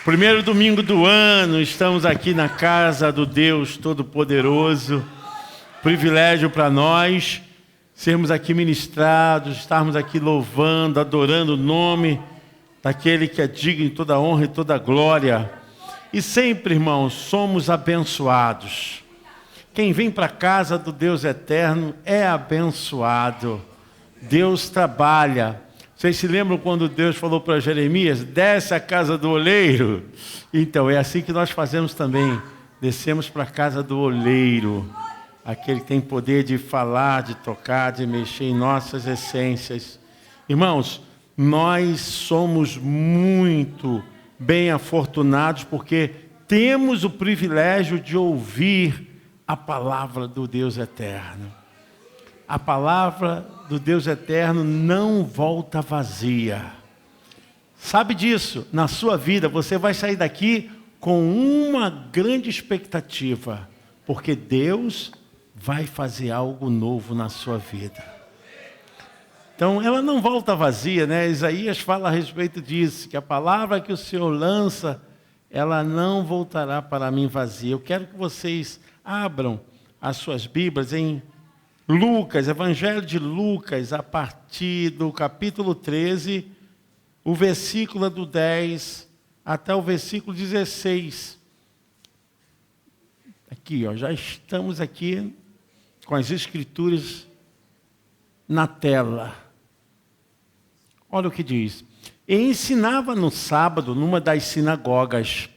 Primeiro domingo do ano, estamos aqui na casa do Deus Todo-Poderoso. Privilégio para nós sermos aqui ministrados, estarmos aqui louvando, adorando o nome daquele que é digno de toda honra e toda glória. E sempre, irmãos, somos abençoados. Quem vem para a casa do Deus eterno é abençoado. Deus trabalha. Vocês se lembram quando Deus falou para Jeremias, desce à casa do oleiro? Então, é assim que nós fazemos também. Descemos para a casa do oleiro. Aquele que tem poder de falar, de tocar, de mexer em nossas essências. Irmãos, nós somos muito bem afortunados porque temos o privilégio de ouvir a palavra do Deus eterno. A palavra do Deus eterno não volta vazia. Sabe disso? Na sua vida você vai sair daqui com uma grande expectativa, porque Deus vai fazer algo novo na sua vida. Então ela não volta vazia, né? Isaías fala a respeito disso, que a palavra que o Senhor lança, ela não voltará para mim vazia. Eu quero que vocês abram as suas Bíblias em Lucas, Evangelho de Lucas, a partir do capítulo 13, o versículo do 10 até o versículo 16. Aqui, ó, já estamos aqui com as escrituras na tela. Olha o que diz. E ensinava no sábado numa das sinagogas.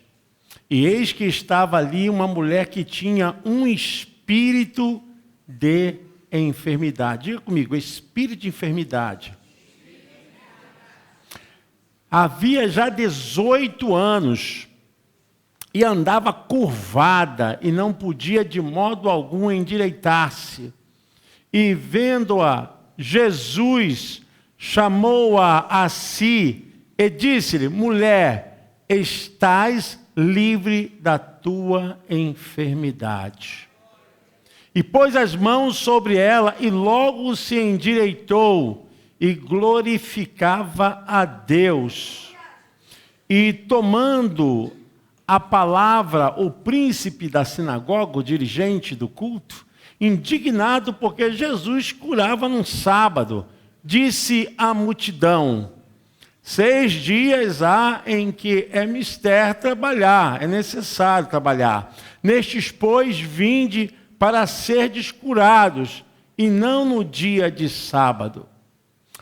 E eis que estava ali uma mulher que tinha um espírito de enfermidade. Diga comigo, espírito de enfermidade. Havia já 18 anos e andava curvada e não podia de modo algum endireitar-se. E vendo-a, Jesus chamou-a a si e disse-lhe, mulher, estás livre da tua enfermidade. E pôs as mãos sobre ela e logo se endireitou e glorificava a Deus. E tomando a palavra o príncipe da sinagoga, o dirigente do culto, indignado porque Jesus curava num sábado, disse à multidão, 6 dias há em que é mister trabalhar, é necessário trabalhar. Nestes, pois, vinde para serdes curados, e não no dia de sábado.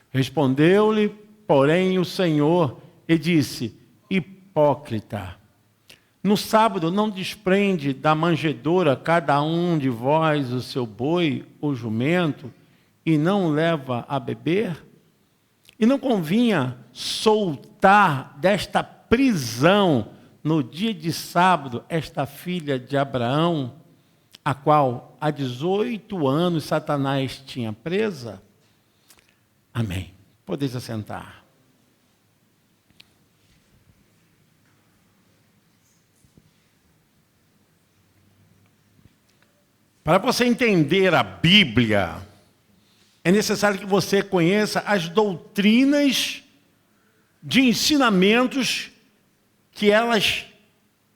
Respondeu-lhe, porém, o Senhor, e disse, hipócrita, no sábado não desprende da manjedoura cada um de vós o seu boi ou jumento, e não leva a beber? E não convinha soltar desta prisão no dia de sábado esta filha de Abraão, a qual há 18 anos Satanás tinha presa? Amém. Podeis assentar. Para você entender a Bíblia, é necessário que você conheça as doutrinas de ensinamentos que elas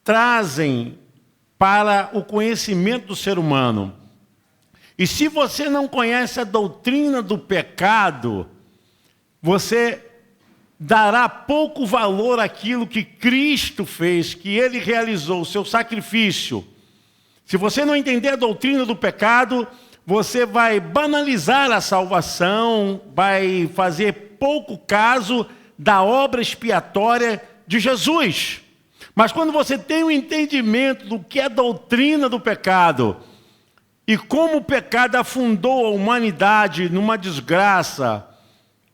trazem para o conhecimento do ser humano. E se você não conhece a doutrina do pecado, você dará pouco valor àquilo que Cristo fez, que Ele realizou, o seu sacrifício. Se você não entender a doutrina do pecado, você vai banalizar a salvação, vai fazer pouco caso da obra expiatória de Jesus. Mas quando você tem o entendimento do que é a doutrina do pecado e como o pecado afundou a humanidade numa desgraça,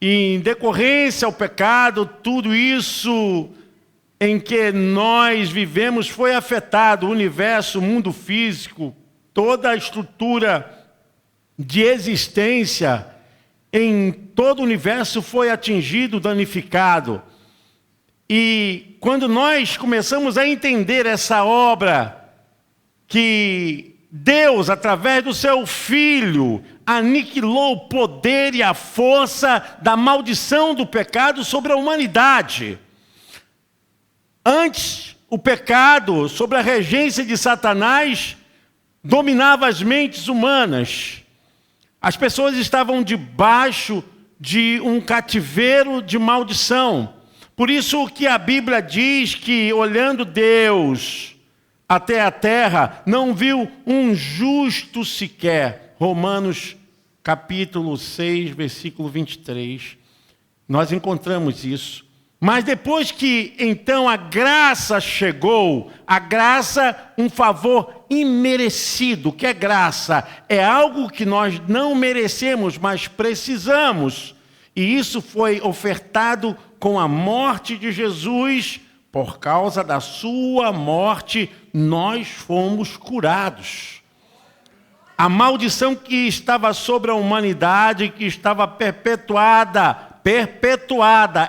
e em decorrência ao pecado, tudo isso em que nós vivemos foi afetado, o universo, o mundo físico, toda a estrutura de existência em todo o universo foi atingido, danificado. E quando nós começamos a entender essa obra que Deus, através do seu Filho, aniquilou o poder e a força da maldição do pecado sobre a humanidade. Antes, o pecado, sob a regência de Satanás, dominava as mentes humanas. As pessoas estavam debaixo de um cativeiro de maldição. Por isso que a Bíblia diz que, olhando Deus até a terra, não viu um justo sequer. Romanos capítulo 6, versículo 23. Nós encontramos isso. Mas depois que, então, a graça chegou, a graça, um favor imerecido. O que é graça? É algo que nós não merecemos, mas precisamos. E isso foi ofertado com a morte de Jesus. Por causa da sua morte, nós fomos curados. A maldição que estava sobre a humanidade, que estava perpetuada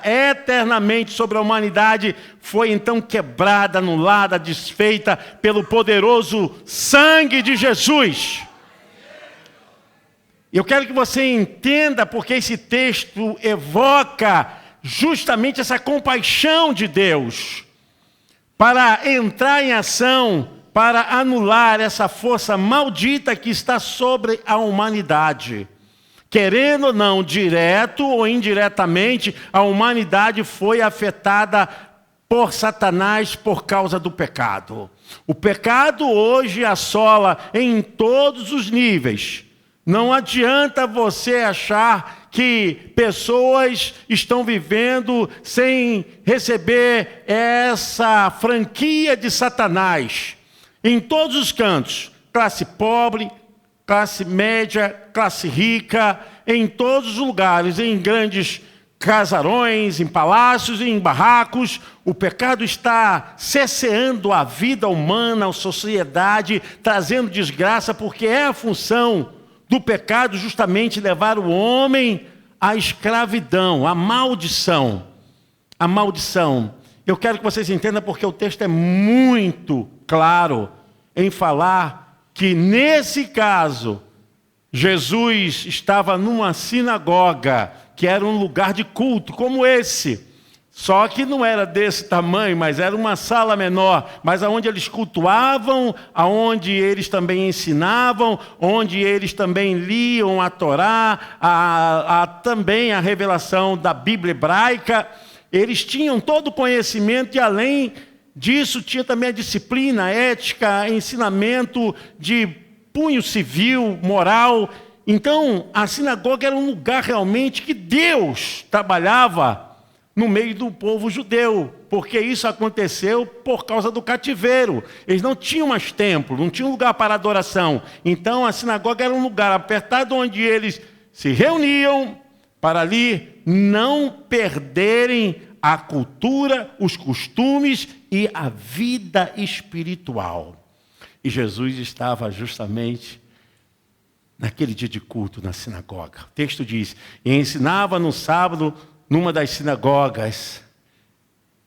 eternamente sobre a humanidade, foi então quebrada, anulada, desfeita pelo poderoso sangue de Jesus. Eu quero que você entenda porque esse texto evoca justamente essa compaixão de Deus para entrar em ação, para anular essa força maldita que está sobre a humanidade. Querendo ou não, direto ou indiretamente, a humanidade foi afetada por Satanás por causa do pecado. O pecado hoje assola em todos os níveis. Não adianta você achar que pessoas estão vivendo sem receber essa franquia de Satanás. Em todos os cantos, classe pobre, classe média, classe rica, em todos os lugares, em grandes casarões, em palácios, em barracos, o pecado está cesseando a vida humana, a sociedade, trazendo desgraça, porque é a função do pecado justamente levar o homem à escravidão, à maldição. A maldição. Eu quero que vocês entendam porque o texto é muito claro em falar que nesse caso, Jesus estava numa sinagoga, que era um lugar de culto, como esse. Só que não era desse tamanho, mas era uma sala menor, mas onde eles cultuavam, onde eles também ensinavam, onde eles também liam a Torá, também a revelação da Bíblia hebraica. Eles tinham todo o conhecimento e além disso tinha também a disciplina, a ética, ensinamento de punho civil, moral. Então, a sinagoga era um lugar realmente que Deus trabalhava no meio do povo judeu, porque isso aconteceu por causa do cativeiro. Eles não tinham mais templo, não tinham lugar para adoração. Então, a sinagoga era um lugar apertado onde eles se reuniam para ali não perderem a cultura, os costumes e a vida espiritual. E Jesus estava justamente naquele dia de culto na sinagoga. O texto diz, e ensinava no sábado numa das sinagogas.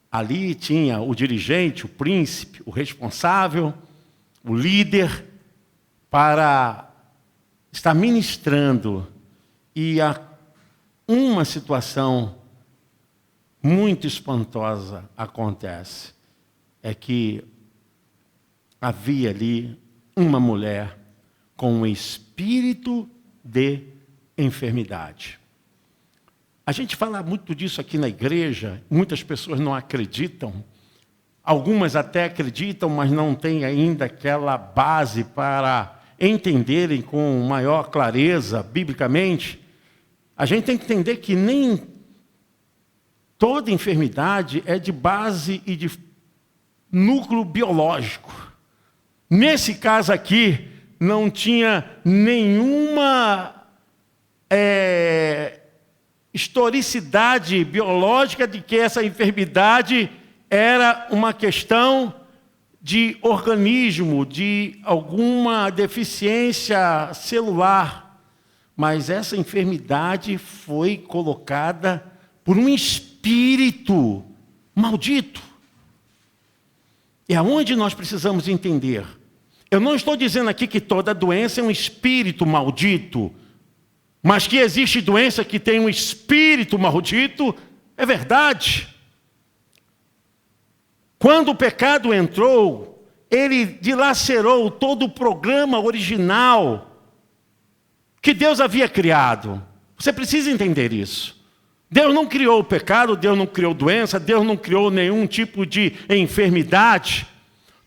Ali tinha o dirigente, o príncipe, o responsável, o líder, para estar ministrando. E uma situação muito espantosa acontece. É que havia ali uma mulher com um espírito de enfermidade. A gente fala muito disso aqui na igreja, muitas pessoas não acreditam, algumas até acreditam, mas não têm ainda aquela base para entenderem com maior clareza, biblicamente. A gente tem que entender que nem toda enfermidade é de base e de núcleo biológico. Nesse caso aqui, não tinha nenhuma historicidade biológica de que essa enfermidade era uma questão de organismo, de alguma deficiência celular. Mas essa enfermidade foi colocada por um espírito maldito. E aonde nós precisamos entender? Eu não estou dizendo aqui que toda doença é um espírito maldito, mas que existe doença que tem um espírito maldito, é verdade. Quando o pecado entrou, ele dilacerou todo o programa original que Deus havia criado. Você precisa entender isso. Deus não criou o pecado, Deus não criou doença, Deus não criou nenhum tipo de enfermidade.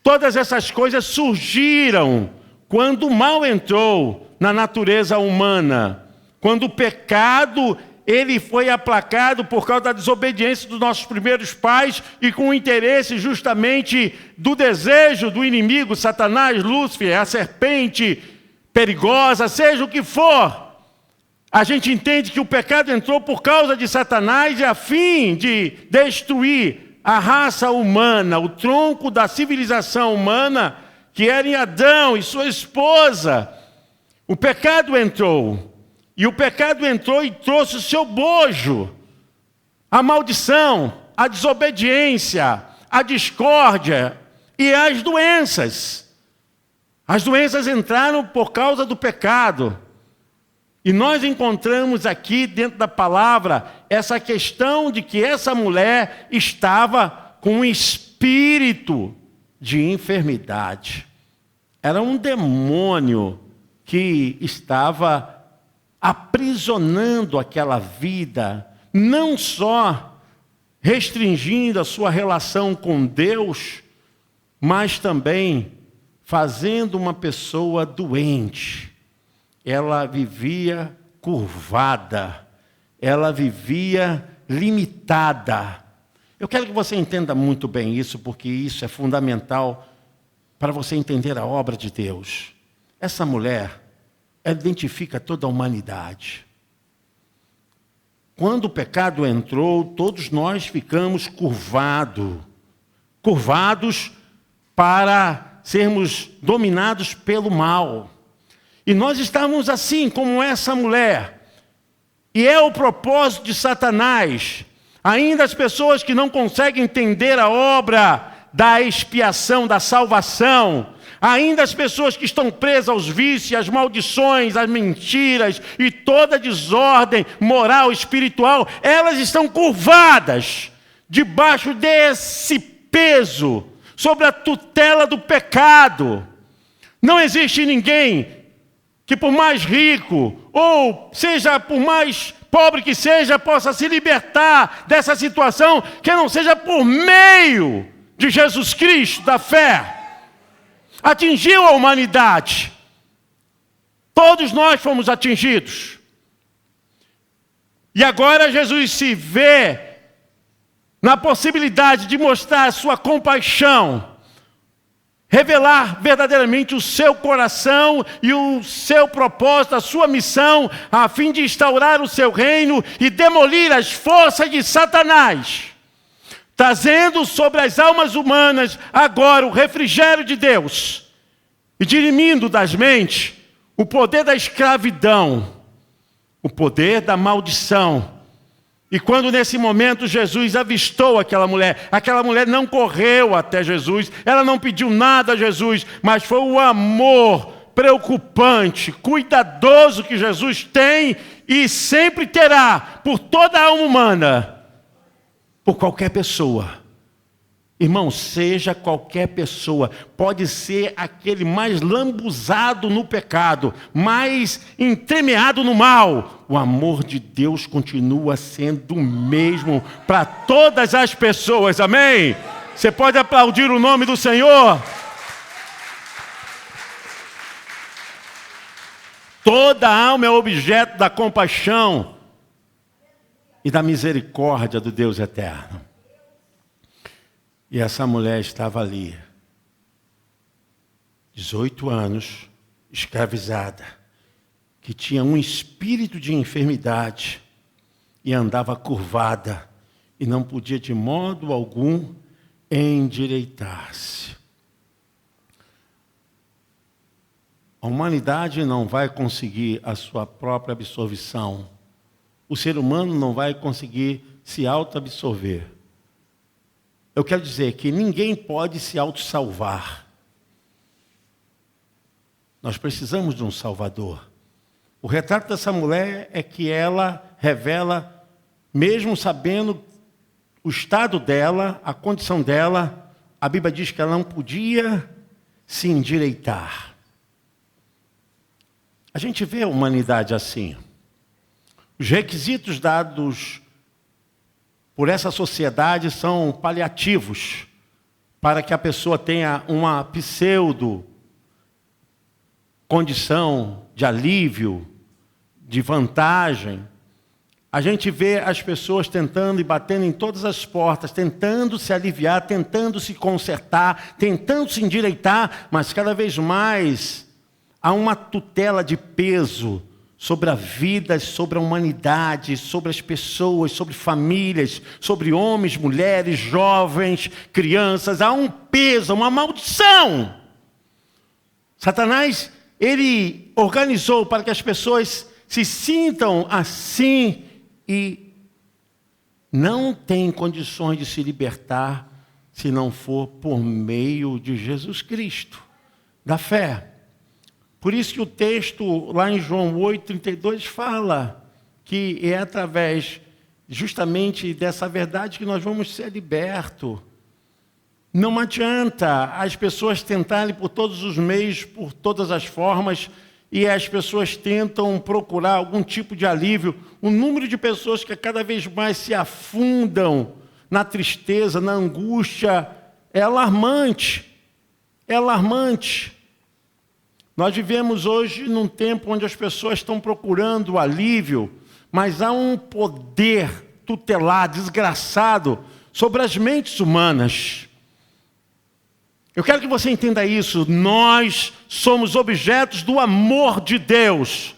Todas essas coisas surgiram quando o mal entrou na natureza humana. Quando o pecado, ele foi aplacado por causa da desobediência dos nossos primeiros pais e com o interesse justamente do desejo do inimigo, Satanás, Lúcifer, a serpente perigosa, seja o que for. A gente entende que o pecado entrou por causa de Satanás e a fim de destruir a raça humana, o tronco da civilização humana, que era em Adão e sua esposa. O pecado entrou. E o pecado entrou e trouxe o seu bojo. A maldição, a desobediência, a discórdia e as doenças. As doenças entraram por causa do pecado. E nós encontramos aqui dentro da palavra essa questão de que essa mulher estava com um espírito de enfermidade. Era um demônio que estava aprisionando aquela vida, não só restringindo a sua relação com Deus, mas também fazendo uma pessoa doente. Ela vivia curvada, ela vivia limitada. Eu quero que você entenda muito bem isso, porque isso é fundamental para você entender a obra de Deus. Essa mulher, ela identifica toda a humanidade. Quando o pecado entrou, todos nós ficamos curvados para sermos dominados pelo mal. E nós estávamos assim, como essa mulher. E é o propósito de Satanás. Ainda as pessoas que não conseguem entender a obra da expiação, da salvação, ainda as pessoas que estão presas aos vícios, às maldições, às mentiras e toda desordem moral, espiritual, elas estão curvadas debaixo desse peso, sobre a tutela do pecado. Não existe ninguém que por mais rico, ou seja, por mais pobre que seja, possa se libertar dessa situação, que não seja por meio de Jesus Cristo, da fé. Atingiu a humanidade. Todos nós fomos atingidos. E agora Jesus se vê na possibilidade de mostrar a sua compaixão, revelar verdadeiramente o seu coração e o seu propósito, a sua missão, a fim de instaurar o seu reino e demolir as forças de Satanás, trazendo sobre as almas humanas agora o refrigério de Deus e dirimindo das mentes o poder da escravidão, o poder da maldição. E quando nesse momento Jesus avistou aquela mulher não correu até Jesus, ela não pediu nada a Jesus, mas foi o amor preocupante, cuidadoso que Jesus tem e sempre terá por toda a alma humana, por qualquer pessoa. Irmão, seja qualquer pessoa, pode ser aquele mais lambuzado no pecado, mais entremeado no mal. O amor de Deus continua sendo o mesmo para todas as pessoas, amém? Você pode aplaudir o nome do Senhor? Toda alma é objeto da compaixão e da misericórdia do Deus eterno. E essa mulher estava ali, 18 anos, escravizada, que tinha um espírito de enfermidade e andava curvada e não podia de modo algum endireitar-se. A humanidade não vai conseguir a sua própria absorção. O ser humano não vai conseguir se auto-absorver. Eu quero dizer que ninguém pode se auto-salvar. Nós precisamos de um Salvador. O retrato dessa mulher é que ela revela, mesmo sabendo o estado dela, a condição dela, a Bíblia diz que ela não podia se endireitar. A gente vê a humanidade assim. Os requisitos dados por essa sociedade são paliativos para que a pessoa tenha uma pseudo condição de alívio, de vantagem. A gente vê as pessoas tentando e batendo em todas as portas, tentando se aliviar, tentando se consertar, tentando se endireitar, mas cada vez mais há uma tutela de peso sobre a vida, sobre a humanidade, sobre as pessoas, sobre famílias, sobre homens, mulheres, jovens, crianças. Há um peso, uma maldição. Satanás, ele organizou para que as pessoas se sintam assim e não têm condições de se libertar se não for por meio de Jesus Cristo, da fé. Por isso que o texto lá em João 8,32 fala que é através justamente dessa verdade que nós vamos ser libertos. Não adianta as pessoas tentarem por todos os meios, por todas as formas, e as pessoas tentam procurar algum tipo de alívio. O número de pessoas que cada vez mais se afundam na tristeza, na angústia, é alarmante. É alarmante. Nós vivemos hoje num tempo onde as pessoas estão procurando alívio, mas há um poder tutelar, desgraçado, sobre as mentes humanas. Eu quero que você entenda isso. Nós somos objetos do amor de Deus.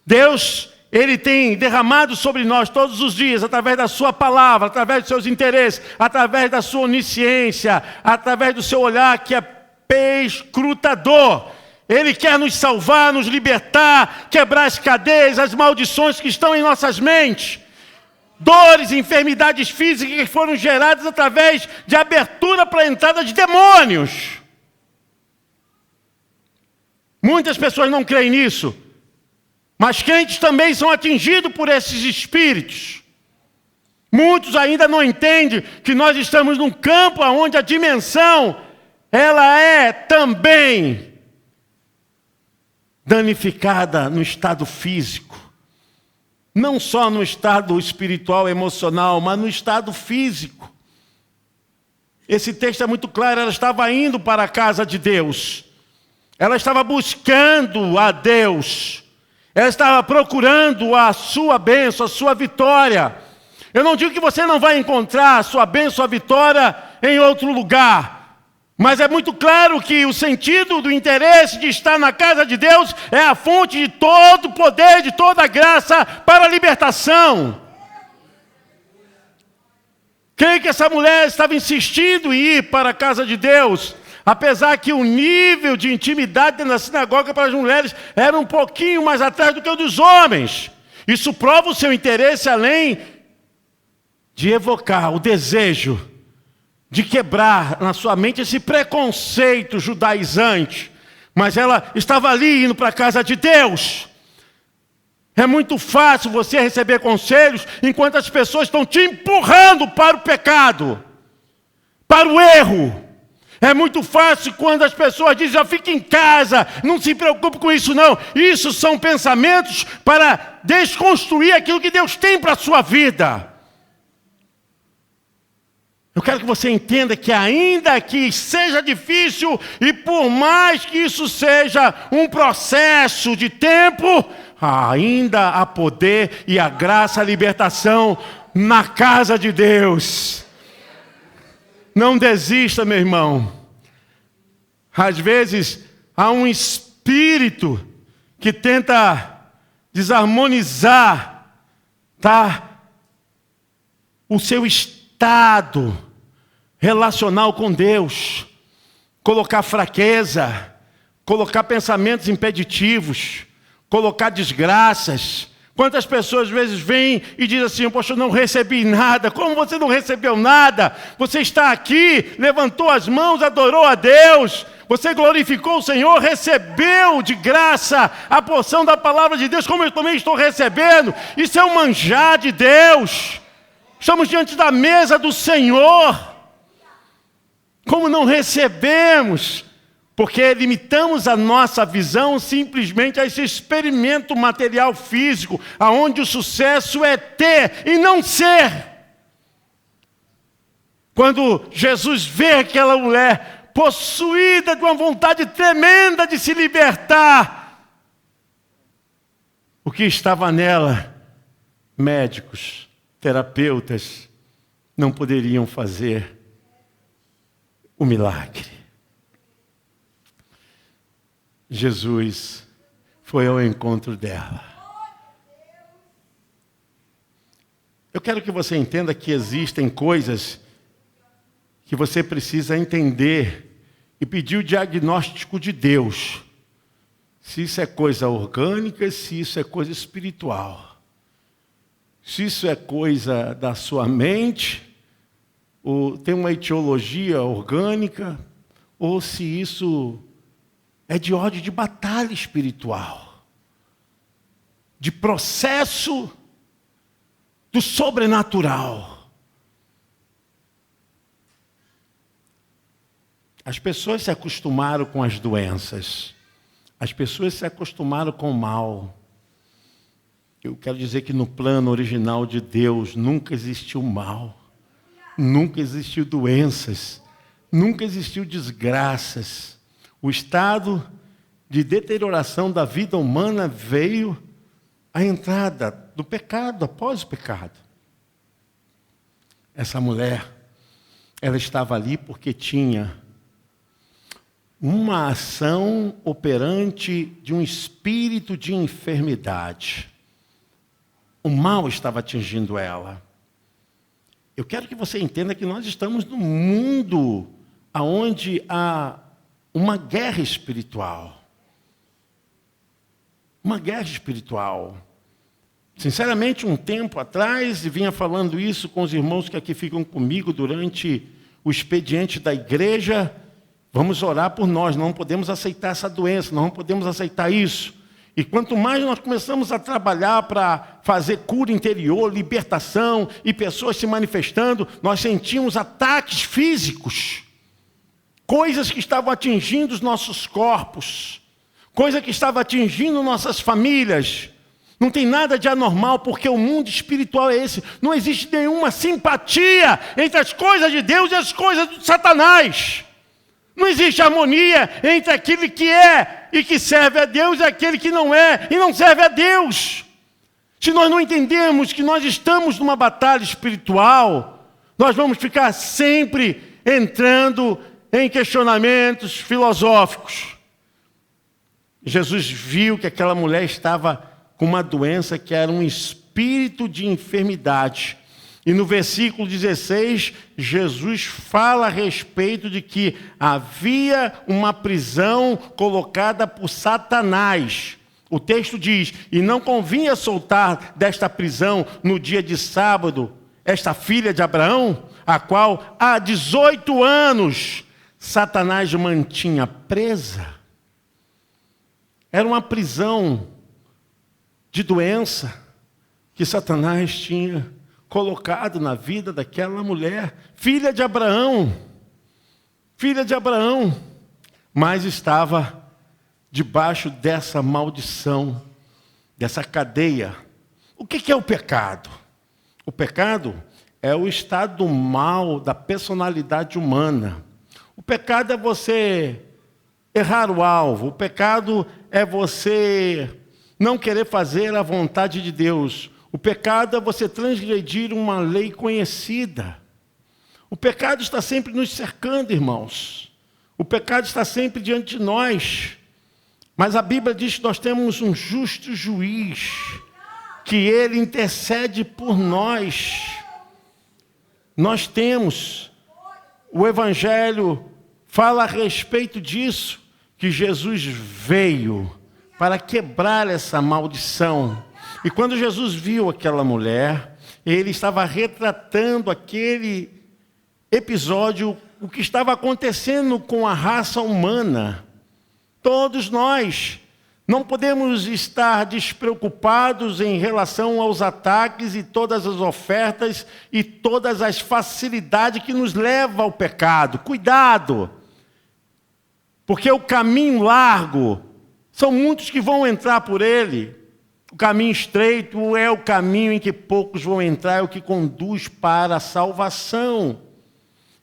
Deus, Ele tem derramado sobre nós todos os dias, através da sua palavra, através dos seus interesses, através da sua onisciência, através do seu olhar que é perscrutador. Ele quer nos salvar, nos libertar, quebrar as cadeias, as maldições que estão em nossas mentes. Dores, enfermidades físicas que foram geradas através de abertura para a entrada de demônios. Muitas pessoas não creem nisso, mas crentes também são atingidos por esses espíritos. Muitos ainda não entendem que nós estamos num campo onde a dimensão, ela é também danificada no estado físico. Não só no estado espiritual, emocional, mas no estado físico. Esse texto é muito claro, ela estava indo para a casa de Deus. Ela estava buscando a Deus. Ela estava procurando a sua bênção, a sua vitória. Eu não digo que você não vai encontrar a sua bênção, a sua vitória em outro lugar. Mas é muito claro que o sentido do interesse de estar na casa de Deus é a fonte de todo o poder, de toda a graça para a libertação. Creio que essa mulher estava insistindo em ir para a casa de Deus, apesar que o nível de intimidade dentro da sinagoga para as mulheres era um pouquinho mais atrás do que o dos homens. Isso prova o seu interesse, além de evocar o desejo de quebrar na sua mente esse preconceito judaizante. Mas ela estava ali indo para a casa de Deus. É muito fácil você receber conselhos enquanto as pessoas estão te empurrando para o pecado, para o erro. É muito fácil quando as pessoas dizem, já fica em casa, não se preocupe com isso não. Isso são pensamentos para desconstruir aquilo que Deus tem para a sua vida. Eu quero que você entenda que ainda que seja difícil e por mais que isso seja um processo de tempo, ainda há poder e a graça, a libertação na casa de Deus. Não desista, meu irmão. Às vezes há um espírito que tenta desarmonizar, o seu estado relacional com Deus, colocar fraqueza, colocar pensamentos impeditivos, colocar desgraças. Quantas pessoas às vezes vêm e dizem assim, poxa, eu não recebi nada. Como você não recebeu nada? Você está aqui, levantou as mãos, adorou a Deus, você glorificou o Senhor, recebeu de graça a porção da palavra de Deus, como eu também estou recebendo. Isso é um manjar de Deus. Estamos diante da mesa do Senhor. Como não recebemos? Porque limitamos a nossa visão simplesmente a esse experimento material físico, aonde o sucesso é ter e não ser. Quando Jesus vê aquela mulher possuída de uma vontade tremenda de se libertar, o que estava nela, médicos, terapeutas, não poderiam fazer o milagre. Jesus foi ao encontro dela. Eu quero que você entenda que existem coisas que você precisa entender e pedir o diagnóstico de Deus. Se isso é coisa orgânica, se isso é coisa espiritual. Se isso é coisa da sua mente, ou tem uma etiologia orgânica, ou se isso é de ódio de batalha espiritual, de processo do sobrenatural. As pessoas se acostumaram com as doenças, as pessoas se acostumaram com o mal. Eu quero dizer que no plano original de Deus nunca existiu mal, nunca existiu doenças, nunca existiu desgraças. O estado de deterioração da vida humana veio à entrada do pecado, após o pecado. Essa mulher, ela estava ali porque tinha uma ação operante de um espírito de enfermidade. O mal estava atingindo ela. Eu quero que você entenda que nós estamos num mundo onde há uma guerra espiritual. Uma guerra espiritual. Sinceramente, um tempo atrás, e vinha falando isso com os irmãos que aqui ficam comigo durante o expediente da igreja, vamos orar por nós, não podemos aceitar essa doença, não podemos aceitar isso. E quanto mais nós começamos a trabalhar para fazer cura interior, libertação, e pessoas se manifestando, nós sentimos ataques físicos. Coisas que estavam atingindo os nossos corpos, coisa que estava atingindo nossas famílias. Não tem nada de anormal, porque o mundo espiritual é esse. Não existe nenhuma simpatia entre as coisas de Deus e as coisas de Satanás. Não existe harmonia entre aquele que é e que serve a Deus e aquele que não é e não serve a Deus. Se nós não entendemos que nós estamos numa batalha espiritual, nós vamos ficar sempre entrando em questionamentos filosóficos. Jesus viu que aquela mulher estava com uma doença que era um espírito de enfermidade. E no versículo 16, Jesus fala a respeito de que havia uma prisão colocada por Satanás. O texto diz: e não convinha soltar desta prisão no dia de sábado esta filha de Abraão, a qual há 18 anos Satanás mantinha presa. Era uma prisão de doença que Satanás tinha colocado na vida daquela mulher, filha de Abraão, mas estava debaixo dessa maldição, dessa cadeia. O que é o pecado? O pecado é o estado mal da personalidade humana. O pecado é você errar o alvo. O pecado é você não querer fazer a vontade de Deus. O pecado é você transgredir uma lei conhecida. O pecado está sempre nos cercando, irmãos. O pecado está sempre diante de nós. Mas a Bíblia diz que nós temos um justo juiz, que ele intercede por nós. Nós temos, o Evangelho fala a respeito disso, que Jesus veio para quebrar essa maldição. E quando Jesus viu aquela mulher, ele estava retratando aquele episódio, o que estava acontecendo com a raça humana. Todos nós Não podemos estar despreocupados em relação aos ataques e todas as ofertas e todas as facilidades que nos levam ao pecado. Cuidado! Porque o caminho largo, são muitos que vão entrar por ele. O caminho estreito é o caminho em que poucos vão entrar, é o que conduz para a salvação.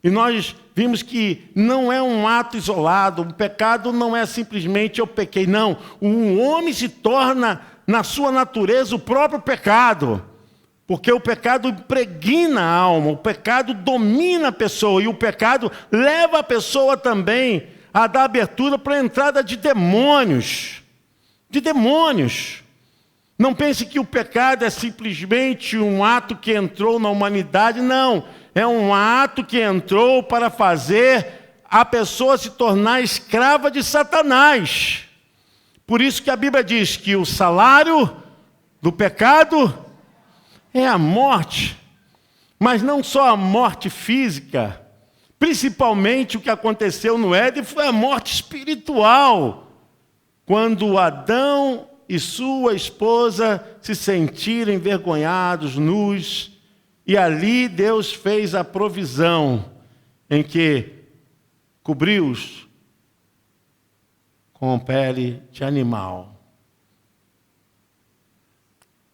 E nós vimos que não é um ato isolado, o pecado não é simplesmente eu pequei, não. Um homem se torna, na sua natureza, o próprio pecado. Porque o pecado impregna a alma, o pecado domina a pessoa, e o pecado leva a pessoa também a dar abertura para a entrada de demônios. De demônios. Não pense que o pecado é simplesmente um ato que entrou na humanidade, não. É um ato que entrou para fazer a pessoa se tornar escrava de Satanás. Por isso que a Bíblia diz que o salário do pecado é a morte. Mas não só a morte física. Principalmente o que aconteceu no Éden foi a morte espiritual. Quando Adão e sua esposa se sentiram envergonhados, nus, e ali Deus fez a provisão em que cobriu-os com pele de animal.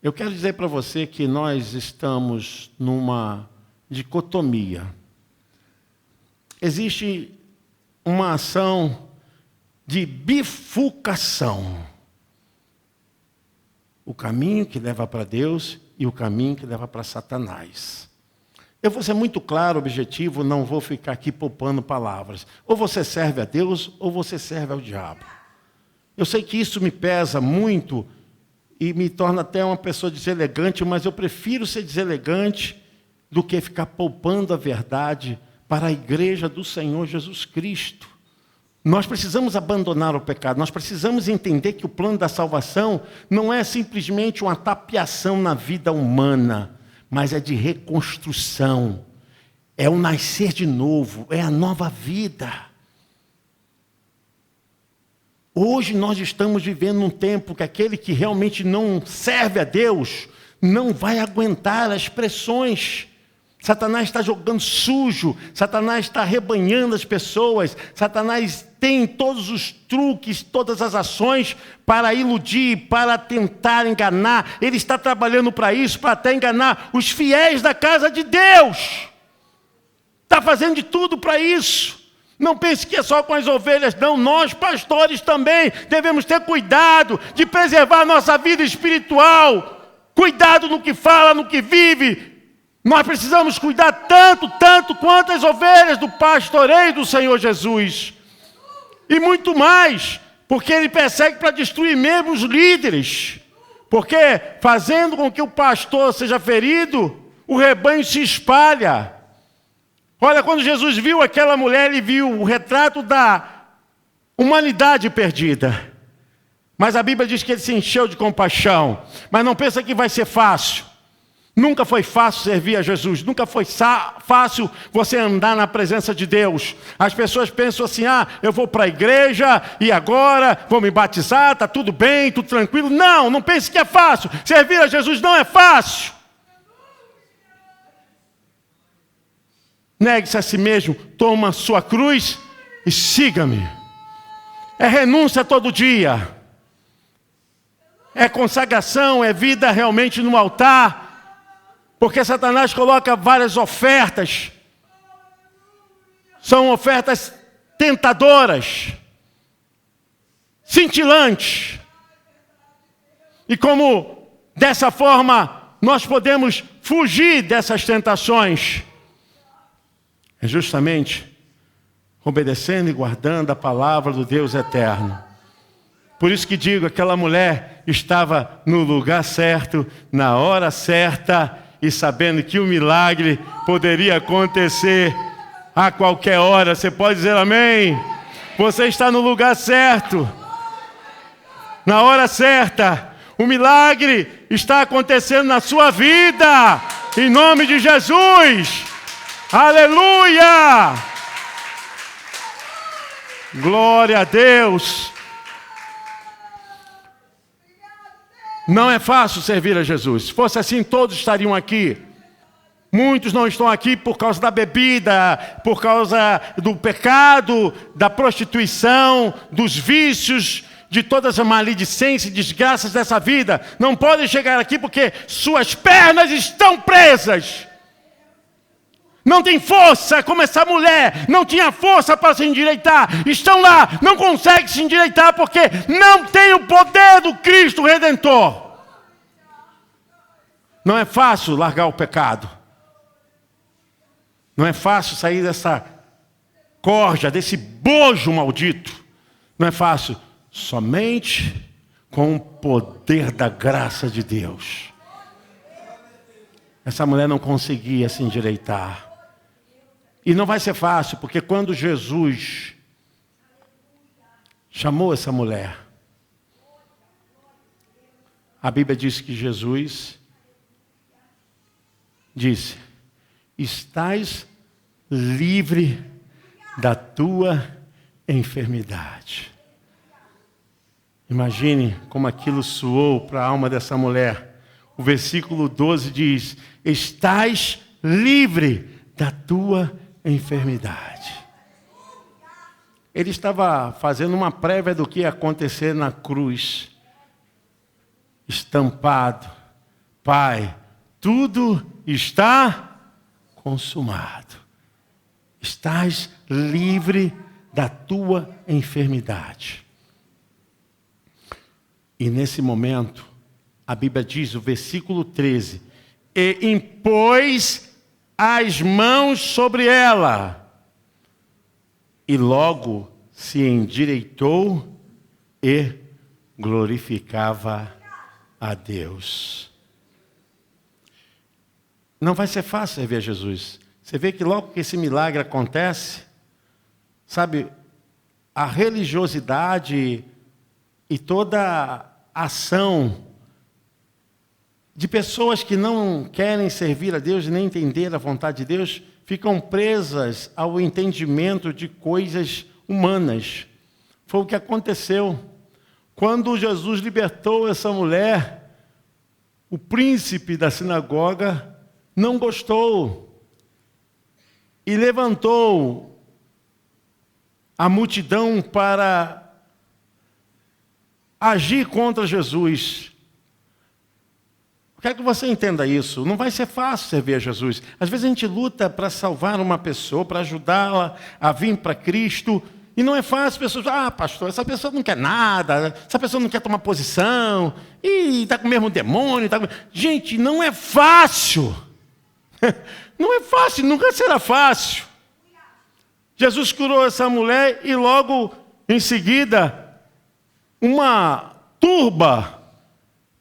Eu quero dizer para você que nós estamos numa dicotomia. Existe uma ação de bifurcação. O caminho que leva para Deus e o caminho que leva para Satanás. Eu vou ser muito claro, objetivo, não vou ficar aqui poupando palavras. Ou você serve a Deus, ou você serve ao diabo. Eu sei que isso me pesa muito e me torna até uma pessoa deselegante, mas eu prefiro ser deselegante do que ficar poupando a verdade para a igreja do Senhor Jesus Cristo. Nós precisamos abandonar o pecado, nós precisamos entender que o plano da salvação não é simplesmente uma tapiação na vida humana, mas é de reconstrução, é o nascer de novo, é a nova vida. Hoje nós estamos vivendo um tempo que aquele que realmente não serve a Deus não vai aguentar as pressões. Satanás está jogando sujo, Satanás está arrebanhando as pessoas, Satanás tem todos os truques, todas as ações para iludir, para tentar enganar. Ele está trabalhando para isso, para até enganar os fiéis da casa de Deus. Está fazendo de tudo para isso. Não pense que é só com as ovelhas, não. Nós, pastores, também devemos ter cuidado de preservar a nossa vida espiritual. Cuidado no que fala, no que vive. Nós precisamos cuidar tanto quanto as ovelhas do pastoreio do Senhor Jesus. E muito mais, porque ele persegue para destruir mesmo os líderes. Porque fazendo com que o pastor seja ferido, o rebanho se espalha. Olha, quando Jesus viu aquela mulher, ele viu o retrato da humanidade perdida. Mas a Bíblia diz que ele se encheu de compaixão. Mas não pensa que vai ser fácil. Nunca foi fácil servir a Jesus, nunca foi fácil você andar na presença de Deus. As pessoas pensam assim, eu vou para a igreja e agora vou me batizar, está tudo bem, tudo tranquilo. Não pense que é fácil, servir a Jesus não é fácil. Negue-se a si mesmo, toma a sua cruz e siga-me. É renúncia todo dia, é consagração, é vida realmente no altar. Porque Satanás coloca várias ofertas. São ofertas tentadoras, cintilantes. E como dessa forma nós podemos fugir dessas tentações? É justamente obedecendo e guardando a palavra do Deus eterno. Por isso que digo, aquela mulher estava no lugar certo, na hora certa, e sabendo que o milagre poderia acontecer a qualquer hora. Você pode dizer amém? Você está no lugar certo, na hora certa. O milagre está acontecendo na sua vida, em nome de Jesus. Aleluia! Glória a Deus! Não é fácil servir a Jesus. Se fosse assim, todos estariam aqui. Muitos não estão aqui por causa da bebida, por causa do pecado, da prostituição, dos vícios, de todas as maledicências e desgraças dessa vida. Não podem chegar aqui porque suas pernas estão presas. Não tem força, como essa mulher não tinha força para se endireitar. Estão lá, não conseguem se endireitar porque não tem o poder do Cristo Redentor. Não é fácil largar o pecado. Não é fácil sair dessa corja, desse bojo maldito. Não é fácil. Somente com o poder da graça de Deus. Essa mulher não conseguia se endireitar. E não vai ser fácil, porque quando Jesus chamou essa mulher, a Bíblia diz que Jesus disse: estás livre da tua enfermidade. Imagine como aquilo soou para a alma dessa mulher. O versículo 12 diz: estás livre da tua enfermidade. Ele estava fazendo uma prévia do que ia acontecer na cruz. Estampado: Pai, tudo está consumado. Estás livre da tua enfermidade. E nesse momento, a Bíblia diz, o versículo 13: e impôs as mãos sobre ela, e logo se endireitou e glorificava a Deus. Não vai ser fácil servir a Jesus. Você vê que logo que esse milagre acontece, sabe, a religiosidade e toda a ação de pessoas que não querem servir a Deus nem entender a vontade de Deus, ficam presas ao entendimento de coisas humanas. Foi o que aconteceu. Quando Jesus libertou essa mulher, o príncipe da sinagoga não gostou e levantou a multidão para agir contra Jesus. Quero que você entenda isso. Não vai ser fácil servir a Jesus. Às vezes a gente luta para salvar uma pessoa, para ajudá-la a vir para Cristo. E não é fácil. Pessoas, pastor, essa pessoa não quer nada. Essa pessoa não quer tomar posição. E está com o mesmo demônio. Gente, não é fácil. Não é fácil, nunca será fácil. Jesus curou essa mulher e logo em seguida, uma turba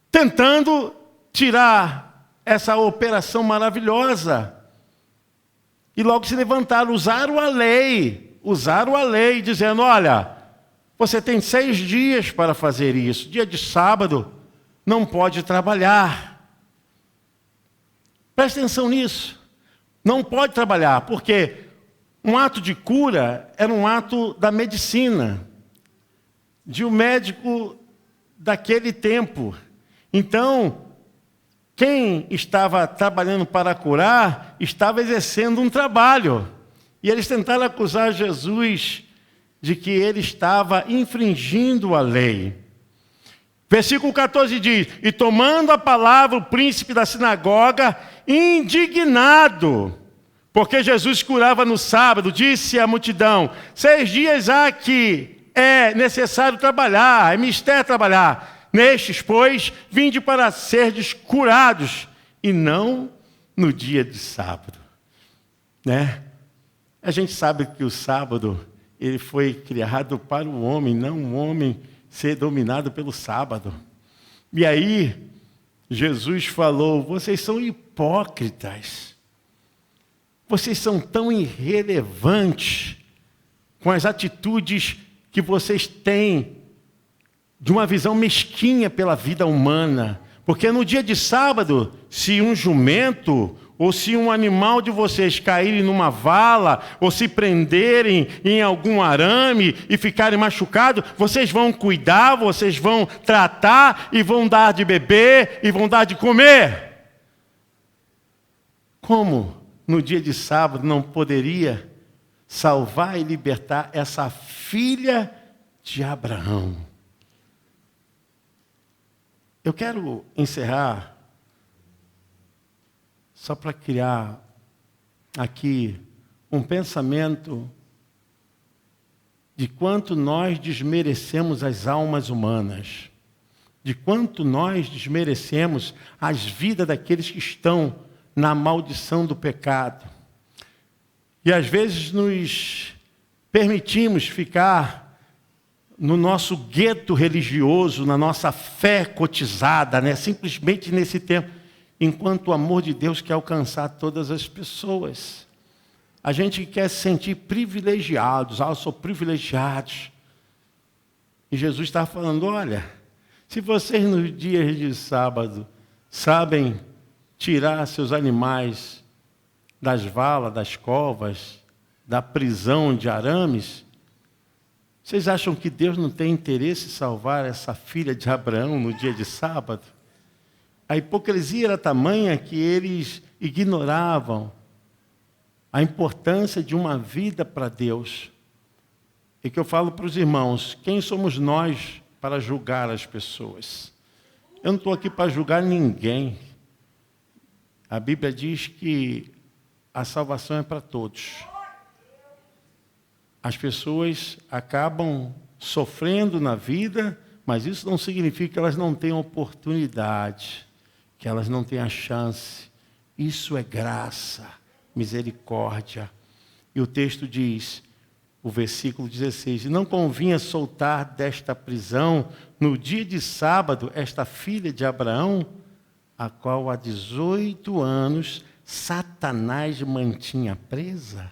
tentando tirar essa operação maravilhosa. E logo se levantaram, usaram a lei, dizendo: olha, você tem 6 dias para fazer isso. Dia de sábado não pode trabalhar. Presta atenção nisso. Não pode trabalhar, porque um ato de cura era um ato da medicina, de um médico daquele tempo. Então, quem estava trabalhando para curar, estava exercendo um trabalho. E eles tentaram acusar Jesus de que ele estava infringindo a lei. Versículo 14 diz: e tomando a palavra o príncipe da sinagoga, indignado, porque Jesus curava no sábado, disse à multidão: 6 dias há que é necessário trabalhar, é mister trabalhar. Nestes, pois, vinde para serdes curados, e não no dia de sábado. Né? A gente sabe que o sábado, ele foi criado para o homem, não o homem ser dominado pelo sábado. E aí, Jesus falou: vocês são hipócritas. Vocês são tão irrelevantes com as atitudes que vocês têm de uma visão mesquinha pela vida humana. Porque no dia de sábado, se um jumento ou se um animal de vocês caírem numa vala, ou se prenderem em algum arame e ficarem machucados, vocês vão cuidar, vocês vão tratar e vão dar de beber e vão dar de comer. Como no dia de sábado não poderia salvar e libertar essa filha de Abraão? Eu quero encerrar só para criar aqui um pensamento de quanto nós desmerecemos as almas humanas, de quanto nós desmerecemos as vidas daqueles que estão na maldição do pecado. E às vezes nos permitimos ficar no nosso gueto religioso, na nossa fé cotizada, né? Simplesmente nesse tempo, enquanto o amor de Deus quer alcançar todas as pessoas. A gente quer se sentir privilegiados, eu sou privilegiado. E Jesus está falando, olha, se vocês nos dias de sábado sabem tirar seus animais das valas, das covas, da prisão de arames, vocês acham que Deus não tem interesse em salvar essa filha de Abraão no dia de sábado? A hipocrisia era tamanha que eles ignoravam a importância de uma vida para Deus. E que eu falo para os irmãos, quem somos nós para julgar as pessoas? Eu não estou aqui para julgar ninguém. A Bíblia diz que a salvação é para todos. As pessoas acabam sofrendo na vida, mas isso não significa que elas não tenham oportunidade, que elas não tenham a chance. Isso é graça, misericórdia. E o texto diz, o versículo 16, não convinha soltar desta prisão, no dia de sábado, esta filha de Abraão, a qual há 18 anos Satanás mantinha presa.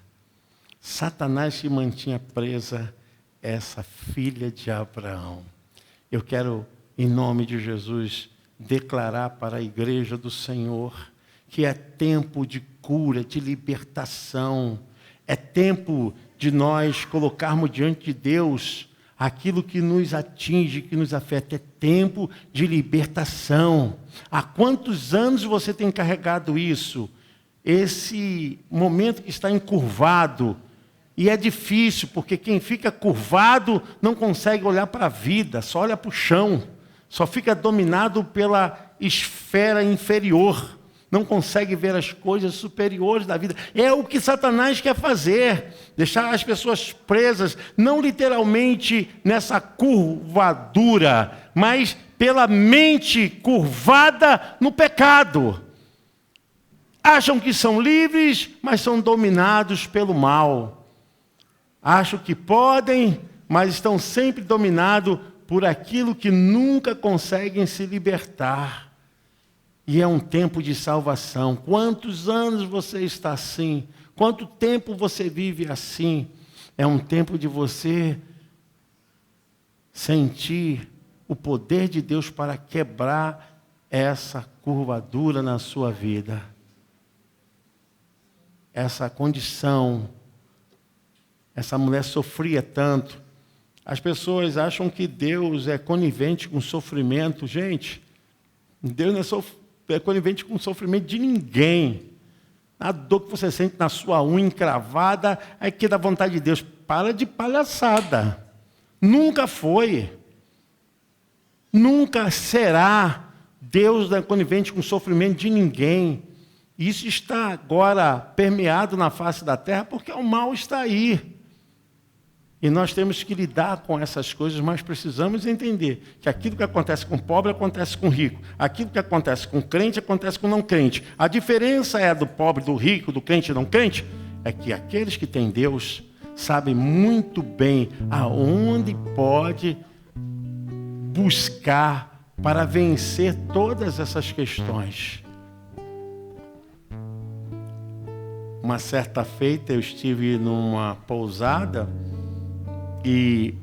Satanás que mantinha presa essa filha de Abraão. Eu quero, em nome de Jesus, declarar para a igreja do Senhor que é tempo de cura, de libertação. É tempo de nós colocarmos diante de Deus aquilo que nos atinge, que nos afeta. É tempo de libertação. Há quantos anos você tem carregado isso? Esse momento que está encurvado. E é difícil, porque quem fica curvado não consegue olhar para a vida, só olha para o chão. Só fica dominado pela esfera inferior. Não consegue ver as coisas superiores da vida. É o que Satanás quer fazer. Deixar as pessoas presas, não literalmente nessa curvadura, mas pela mente curvada no pecado. Acham que são livres, mas são dominados pelo mal. Acham que podem, mas estão sempre dominados por aquilo que nunca conseguem se libertar. E é um tempo de salvação. Quantos anos você está assim? Quanto tempo você vive assim? É um tempo de você sentir o poder de Deus para quebrar essa curvadura na sua vida. Essa condição. Essa mulher sofria tanto. As pessoas acham que Deus é conivente com o sofrimento. Gente, Deus não é conivente com o sofrimento de ninguém. A dor que você sente na sua unha encravada é que dá vontade de Deus. Para de palhaçada. Nunca foi. Nunca será. Deus não é conivente com o sofrimento de ninguém. Isso está agora permeado na face da terra porque o mal está aí. E nós temos que lidar com essas coisas, mas precisamos entender que aquilo que acontece com o pobre acontece com o rico. Aquilo que acontece com o crente acontece com o não crente. A diferença é do pobre, do rico, do crente e não crente, é que aqueles que têm Deus sabem muito bem aonde pode buscar para vencer todas essas questões. Uma certa feita eu estive numa pousada e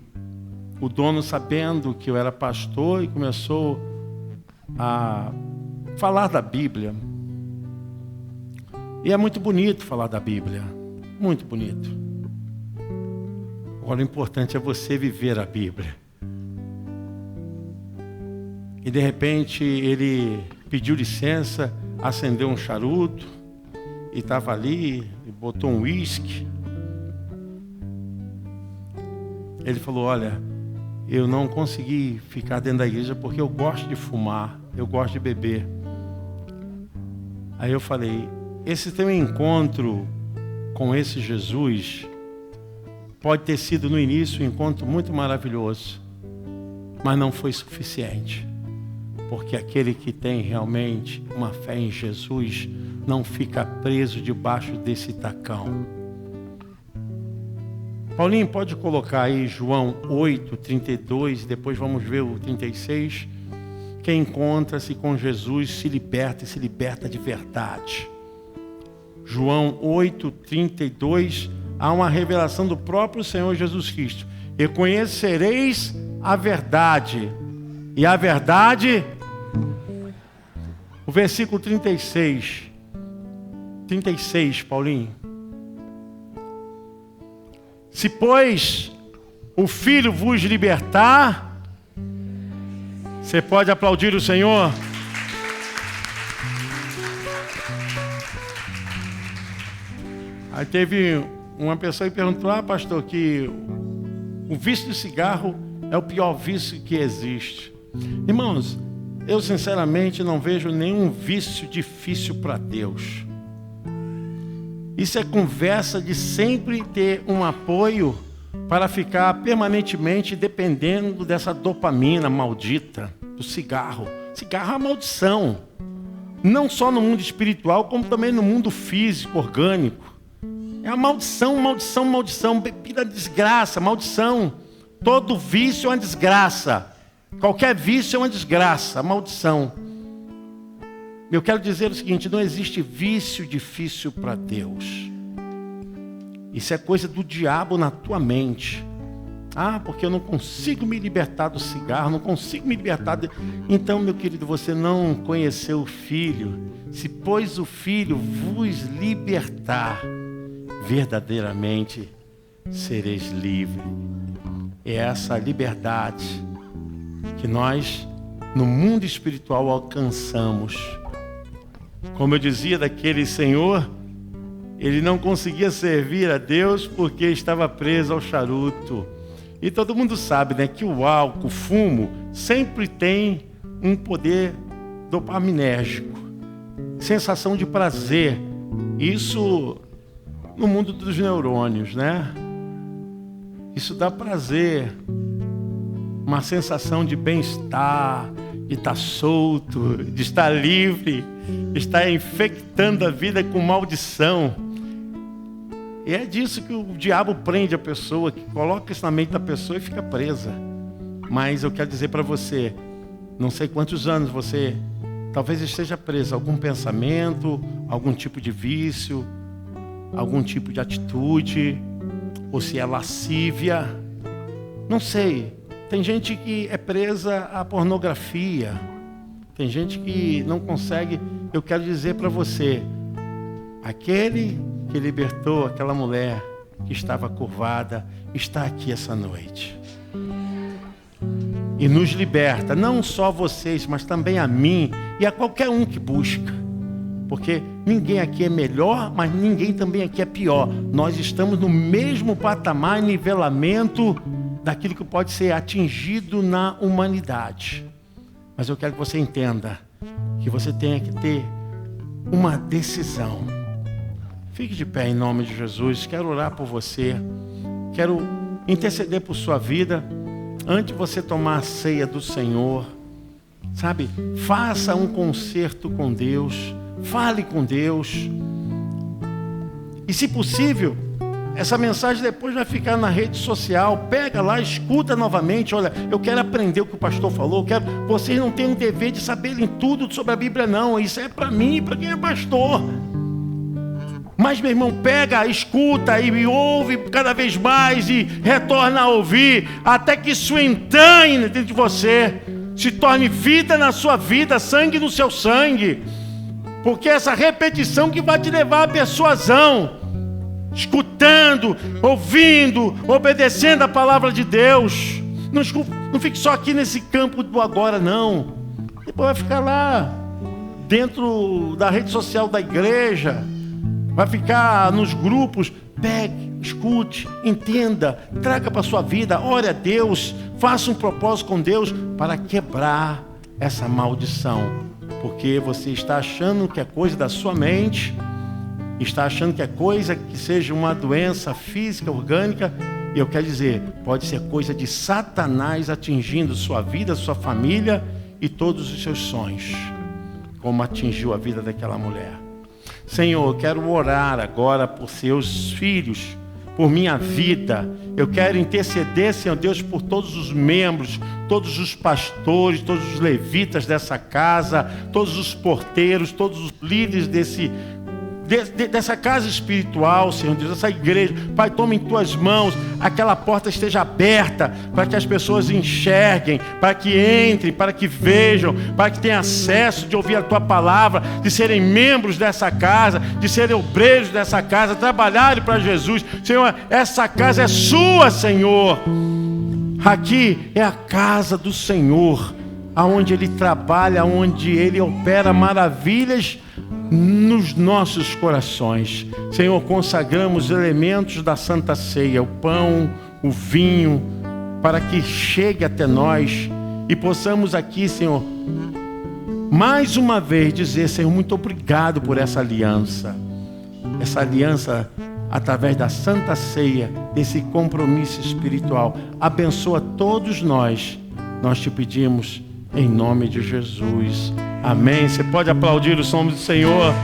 o dono, sabendo que eu era pastor, e começou a falar da Bíblia. E é muito bonito falar da Bíblia. Muito bonito. Agora o importante é você viver a Bíblia. E de repente ele pediu licença, acendeu um charuto e estava ali, e botou um uísque. Ele falou: olha, eu não consegui ficar dentro da igreja porque eu gosto de fumar, eu gosto de beber. Aí eu falei: esse teu encontro com esse Jesus pode ter sido no início um encontro muito maravilhoso, mas não foi suficiente. Porque aquele que tem realmente uma fé em Jesus não fica preso debaixo desse tacão. Paulinho, pode colocar aí João 8, 32, depois vamos ver o 36. Quem encontra-se com Jesus se liberta e se liberta de verdade. João 8, 32, há uma revelação do próprio Senhor Jesus Cristo. E conhecereis a verdade, e a verdade... O versículo 36, Paulinho. Se, pois, o Filho vos libertar, você pode aplaudir o Senhor? Aí teve uma pessoa que perguntou: pastor, que o vício de cigarro é o pior vício que existe. Irmãos, eu sinceramente não vejo nenhum vício difícil para Deus. Isso é conversa de sempre ter um apoio para ficar permanentemente dependendo dessa dopamina maldita do cigarro. Cigarro é uma maldição. Não só no mundo espiritual, como também no mundo físico, orgânico. É uma maldição, maldição, maldição. Bebida é desgraça, maldição. Todo vício é uma desgraça. Qualquer vício é uma desgraça, maldição. Eu quero dizer o seguinte: não existe vício difícil para Deus. Isso é coisa do diabo na tua mente. Porque eu não consigo me libertar do cigarro, não consigo me libertar Então, meu querido, você não conheceu o Filho. Se, pois, o Filho vos libertar, verdadeiramente sereis livres. É essa liberdade que nós, no mundo espiritual, alcançamos. Como eu dizia daquele senhor, ele não conseguia servir a Deus porque estava preso ao charuto. E todo mundo sabe, né, que o álcool, o fumo, sempre tem um poder dopaminérgico, sensação de prazer. Isso no mundo dos neurônios, né? Isso dá prazer, uma sensação de bem-estar, de estar solto, de estar livre, de estar infectando a vida com maldição. E é disso que o diabo prende a pessoa, que coloca isso na mente da pessoa e fica presa. Mas eu quero dizer para você, não sei quantos anos você talvez esteja preso a algum pensamento, algum tipo de vício, algum tipo de atitude, ou se é lascívia, não sei. Tem gente que é presa à pornografia, tem gente que não consegue. Eu quero dizer para você, aquele que libertou aquela mulher que estava curvada, está aqui essa noite. E nos liberta, não só vocês, mas também a mim e a qualquer um que busca. Porque ninguém aqui é melhor, mas ninguém também aqui é pior. Nós estamos no mesmo patamar e nivelamento daquilo que pode ser atingido na humanidade. Mas eu quero que você entenda que você tenha que ter uma decisão. Fique de pé em nome de Jesus. Quero orar por você. Quero interceder por sua vida. Antes de você tomar a ceia do Senhor, sabe? Faça um concerto com Deus. Fale com Deus. E se possível, essa mensagem depois vai ficar na rede social. Pega lá, escuta novamente. Olha, eu quero aprender o que o pastor falou. Vocês não têm o dever de saberem tudo sobre a Bíblia, não. Isso é para mim e para quem é pastor. Mas, meu irmão, pega, escuta e ouve cada vez mais e retorna a ouvir, até que isso entranhe dentro de você, se torne vida na sua vida, sangue no seu sangue. Porque essa repetição que vai te levar à persuasão, escutando, ouvindo, obedecendo a palavra de Deus. Não fique só aqui nesse campo do agora, não. Depois vai ficar lá, dentro da rede social da igreja, vai ficar nos grupos. Pegue, escute, entenda, traga para a sua vida, ore a Deus, faça um propósito com Deus para quebrar essa maldição. Porque você está achando que é coisa da sua mente, está achando que é coisa que seja uma doença física, orgânica, e eu quero dizer, pode ser coisa de Satanás atingindo sua vida, sua família e todos os seus sonhos, como atingiu a vida daquela mulher. Senhor, eu quero orar agora por seus filhos, por minha vida. Eu quero interceder, Senhor Deus, por todos os membros, todos os pastores, todos os levitas dessa casa, todos os porteiros, todos os líderes dessa casa espiritual, Senhor Deus, dessa igreja. Pai, toma em tuas mãos, aquela porta esteja aberta, para que as pessoas enxerguem, para que entrem, para que vejam, para que tenham acesso de ouvir a tua palavra, de serem membros dessa casa, de serem obreiros dessa casa, trabalharem para Jesus. Senhor, essa casa é sua, Senhor. Aqui é a casa do Senhor, aonde Ele trabalha, aonde Ele opera maravilhas nos nossos corações. Senhor, consagramos elementos da Santa Ceia, o pão, o vinho, para que chegue até nós e possamos aqui, Senhor, mais uma vez dizer, Senhor, muito obrigado por essa aliança através da Santa Ceia, desse compromisso espiritual. Abençoa todos nós te pedimos em nome de Jesus. Amém. Você pode aplaudir o nome do Senhor.